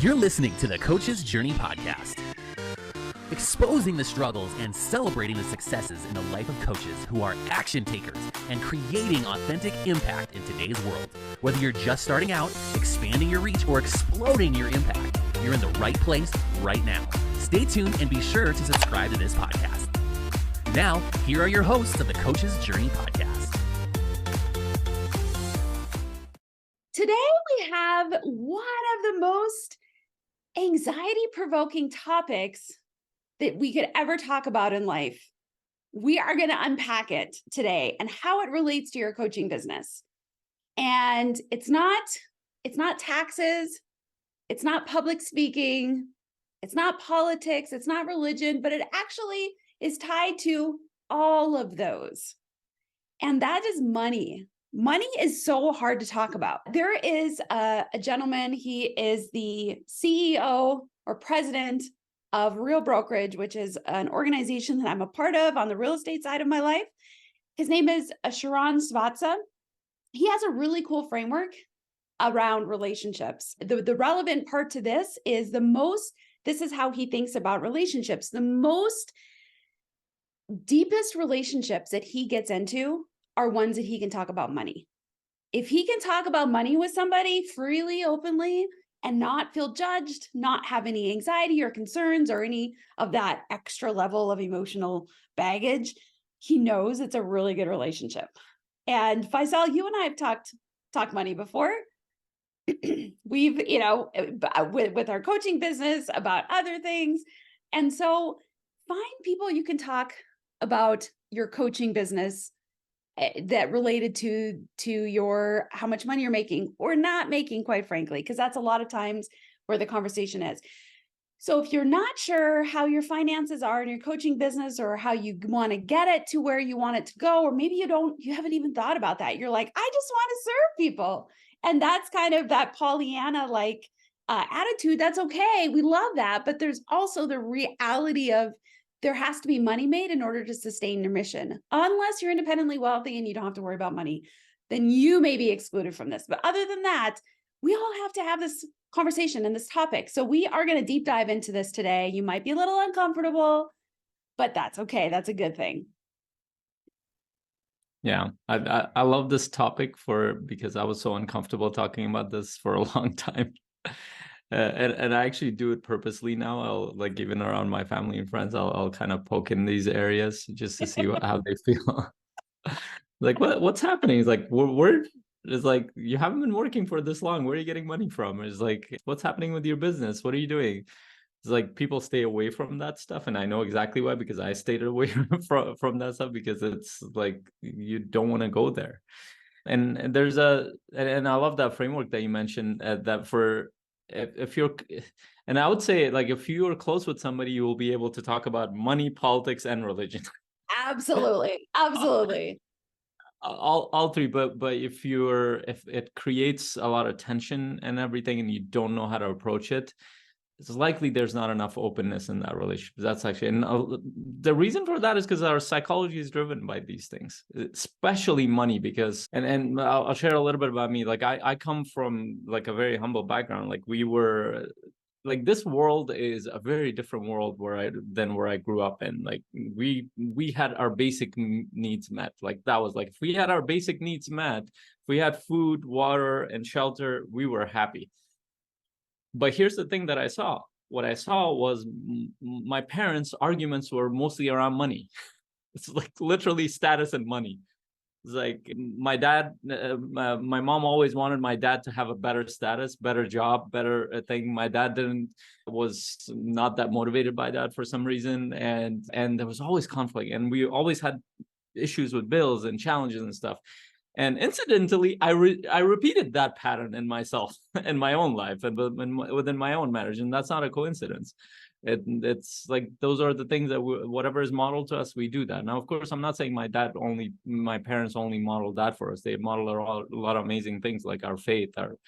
You're listening to the Coach's Journey podcast, exposing the struggles and celebrating the successes in the life of coaches who are action takers and creating authentic impact in today's world. Whether you're just starting out, expanding your reach, or exploding your impact, you're in the right place right now. Stay tuned and be sure to subscribe to this podcast. Now, here are your hosts of the Coach's Journey podcast. Today we have one of the most anxiety-provoking topics that we could ever talk about in life. We are going to unpack it today and how it relates to your coaching business. And it's not taxes, it's not public speaking, it's not politics, it's not religion, but it actually is tied to all of those. And that is money. Money is so hard to talk about. There is a gentleman, he is the CEO or president of Real Brokerage, which is an organization that I'm a part of on the real estate side of my life. His name is Sherry Swatson. He has a really cool framework around relationships. The relevant part to this is this is how he thinks about relationships. The most deepest relationships that he gets into are ones that he can talk about money. If he can talk about money with somebody freely, openly, and not feel judged, not have any anxiety or concerns or any of that extra level of emotional baggage, he knows it's a really good relationship. And Faisal, you and I have talked money before. We've, with our coaching business about other things. And so find people you can talk about your coaching business that related to your how much money you're making or not making, quite frankly, because that's a lot of times where the conversation is. So if you're not sure how your finances are in your coaching business or how you want to get it to where you want it to go, or maybe you haven't even thought about that. You're like, I just want to serve people. And that's kind of that Pollyanna attitude. That's okay. We love that. But there's also the reality of there has to be money made in order to sustain your mission. Unless you're independently wealthy and you don't have to worry about money, then you may be excluded from this. But other than that, we all have to have this conversation and this topic. So we are going to deep dive into this today. You might be a little uncomfortable, but that's okay. That's a good thing. Yeah, I love this topic because I was so uncomfortable talking about this for a long time. And I actually do it purposely now. I'll even around my family and friends, I'll kind of poke in these areas just to see how they feel. Like what's happening? It's like it's like you haven't been working for this long. Where are you getting money from? It's like, what's happening with your business? What are you doing? It's like people stay away from that stuff, and I know exactly why, because I stayed away from that stuff, because it's like you don't want to go there. And there's and I love that framework that you mentioned, that for if you're, and I would say, like, if you are close with somebody, you will be able to talk about money, politics, and religion. Absolutely. All three. But if it creates a lot of tension and everything, and you don't know how to approach it, it's likely there's not enough openness in that relationship. That's actually, and the reason for that is because our psychology is driven by these things, especially money. Because, and I'll share a little bit about me. Like I come from like a very humble background. Like we were, like, this world is a very different world than where I grew up in. Like we had our basic needs met. Like that was like, if we had our basic needs met, if we had food, water, and shelter, we were happy. But here's the thing that I saw. What I saw was my parents' arguments were mostly around money. It's like literally status and money. It's like my dad, my mom always wanted my dad to have a better status, better job, better thing. My dad was not that motivated by that for some reason. And there was always conflict, and we always had issues with bills and challenges and stuff. And incidentally, I repeated that pattern in myself, in my own life, and within my own marriage, and that's not a coincidence. It's like those are the things that whatever is modeled to us, we do that. Now, of course, I'm not saying my parents only modeled that for us. They modeled a lot of amazing things, like our faith, our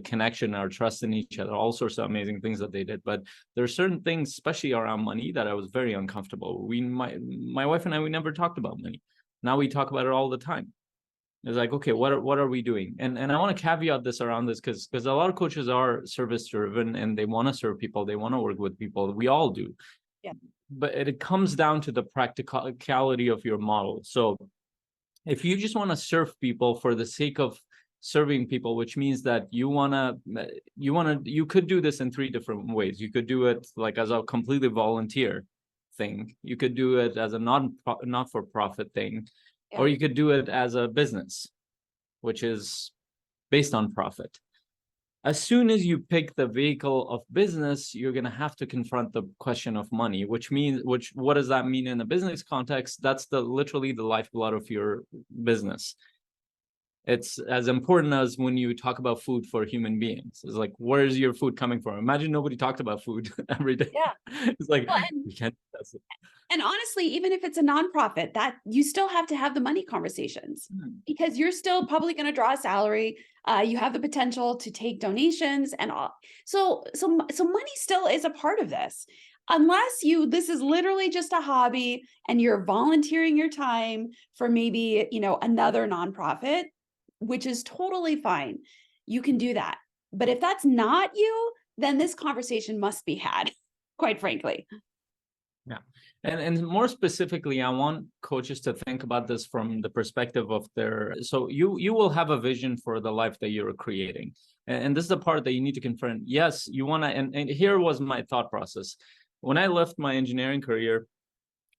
connection, our trust in each other, all sorts of amazing things that they did. But there are certain things, especially around money, that I was very uncomfortable. My wife and I, we never talked about money. Now we talk about it all the time. It's like, okay, what are we doing? And I want to caveat this around this because a lot of coaches are service driven and they want to serve people, they want to work with people. We all do. Yeah. But it comes down to the practicality of your model. So if you just want to serve people for the sake of serving people, which means that you could do this in three different ways. You could do it like as a completely volunteer thing. You could do it as a not-for-profit thing, Yeah. or you could do it as a business, which is based on profit. As soon as you pick the vehicle of business, you're going to have to confront the question of money, what does that mean in a business context? That's literally the lifeblood of your business. It's as important as when you talk about food for human beings. It's like, where is your food coming from? Imagine nobody talked about food every day. Yeah. It's like, Well, you can't. and honestly, even if it's a nonprofit, that you still have to have the money conversations because you're still probably going to draw a salary. You have the potential to take donations and all. So money still is a part of this. Unless this is literally just a hobby and you're volunteering your time for maybe, another nonprofit, which is totally fine. You can do that. But if that's not you, then this conversation must be had, quite frankly. Yeah. And more specifically, I want coaches to think about this from the perspective of so you will have a vision for the life that you're creating. And this is the part that you need to confront. Yes, you want to, and here was my thought process. When I left my engineering career,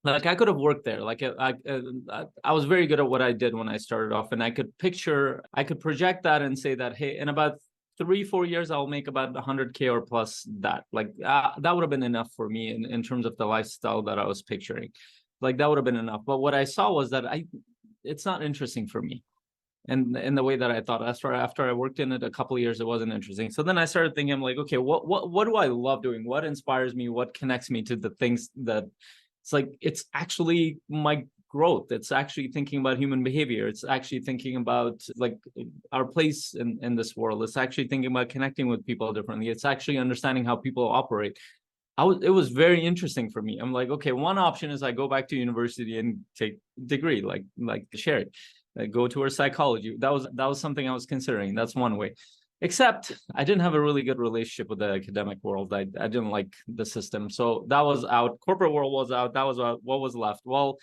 like I could have worked there. Like I was very good at what I did when I started off, and I could project that and say that, hey, in about 3-4 years, I'll make about 100K or plus that. Like that would have been enough for me in terms of the lifestyle that I was picturing. Like that would have been enough. But what I saw was that it's not interesting for me. And in the way that I thought, after I worked in it a couple of years, it wasn't interesting. So then I started thinking, I'm like, okay, what do I love doing? What inspires me? What connects me to the things that it's like, it's actually my growth. It's actually thinking about human behavior. It's actually thinking about like our place in this world. It's actually thinking about connecting with people differently. It's actually understanding how people operate. It was very interesting for me. I'm like, okay, one option is I go back to university and take a degree, like Sherry, go towards psychology. That was something I was considering. That's one way. Except I didn't have a really good relationship with the academic world. I didn't like the system. So that was out. Corporate world was out. That was out. What was left? Well,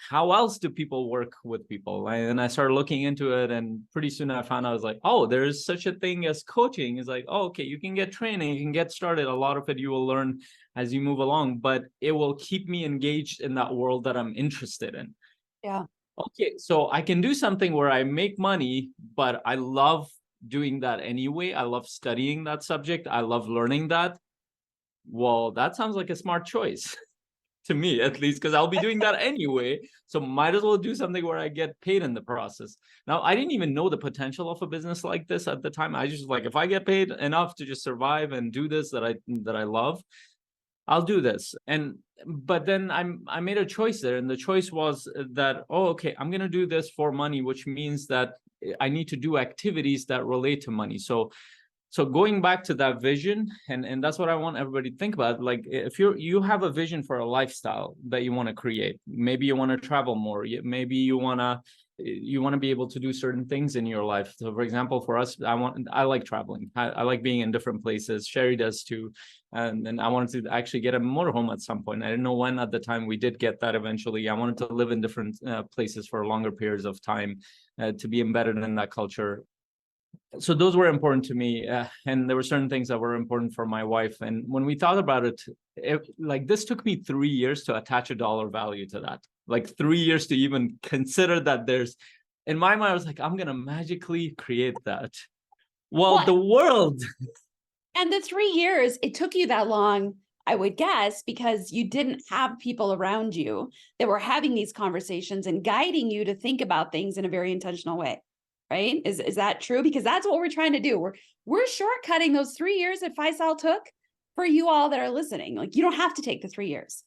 how else do people work with people? And I started looking into it, and pretty soon I found out, I was like, oh, there's such a thing as coaching. It's like, oh, okay, you can get training, you can get started. A lot of it you will learn as you move along, but it will keep me engaged in that world that I'm interested in. Yeah. Okay, so I can do something where I make money, but I love doing that anyway. I love studying that subject. I love learning that. Well, that sounds like a smart choice to me, at least, because I'll be doing that anyway. So might as well do something where I get paid in the process. Now, I didn't even know the potential of a business like this at the time. I just like, if I get paid enough to just survive and do this that I love, I'll do this. But then I made a choice there, and the choice was that, oh, okay, I'm gonna do this for money, which means that I need to do activities that relate to money. So going back to that vision, and that's what I want everybody to think about. Like if you have a vision for a lifestyle that you want to create, maybe you want to travel more, maybe you want to be able to do certain things in your life. So for example, for us, I like traveling. I like being in different places. Sherry does too. And I wanted to actually get a motorhome at some point. I didn't know when at the time. We did get that eventually. I wanted to live in different places for longer periods of time, to be embedded in that culture. So those were important to me, and there were certain things that were important for my wife. And when we thought about it, like this took me 3 years to attach a dollar value to that. Like 3 years to even consider that in my mind, I was like, I'm gonna magically create that. Well, the world. And the 3 years, it took you that long, I would guess, because you didn't have people around you that were having these conversations and guiding you to think about things in a very intentional way. Right? Is that true? Because that's what we're trying to do. We're shortcutting those 3 years that Faisal took for you all that are listening. Like you don't have to take the 3 years.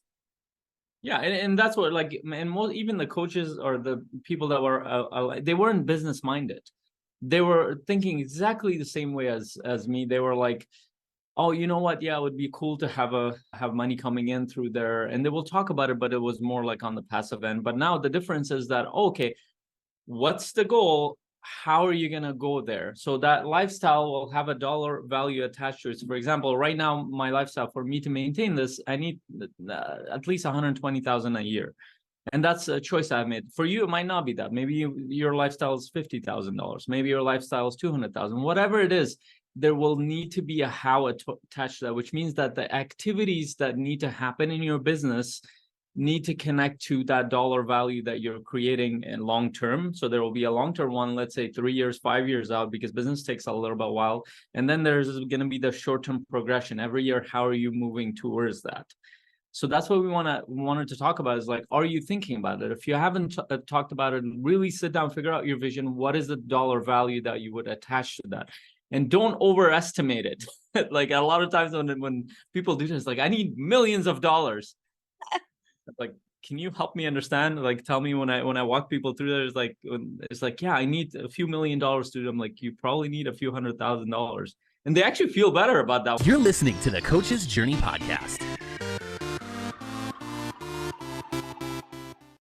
Yeah, and that's what, like, and even the coaches or the people that were they weren't business minded. They were thinking exactly the same way as me. They were like, oh, you know what? Yeah, it would be cool to have money coming in through there, and they will talk about it, but it was more like on the passive end. But now the difference is that, okay, what's the goal? How are you going to go there? So that lifestyle will have a dollar value attached to it. So for example, right now, my lifestyle, for me to maintain this, I need at least 120,000 a year. And that's a choice I've made. For you, it might not be that. Maybe your lifestyle is $50,000. Maybe your lifestyle is 200,000. Whatever it is, there will need to be a how attached to that, which means that the activities that need to happen in your business need to connect to that dollar value that you're creating in long term. So there will be a long-term one, let's say 3 years, 5 years out, because business takes a little bit while. And then there's going to be the short-term progression. Every year, how are you moving towards that? So that's what we wanted to talk about, is like, are you thinking about it? If you haven't talked about it, really sit down, figure out your vision. What is the dollar value that you would attach to that? And don't overestimate it. Like a lot of times when people do this, like, I need millions of dollars. Like, can you help me understand? Like, tell me when I walk people through there, it's like, yeah, I need a few $1 million to do. I'm like, you probably need a few $100,000. And they actually feel better about that. You're listening to the Coach's Journey podcast.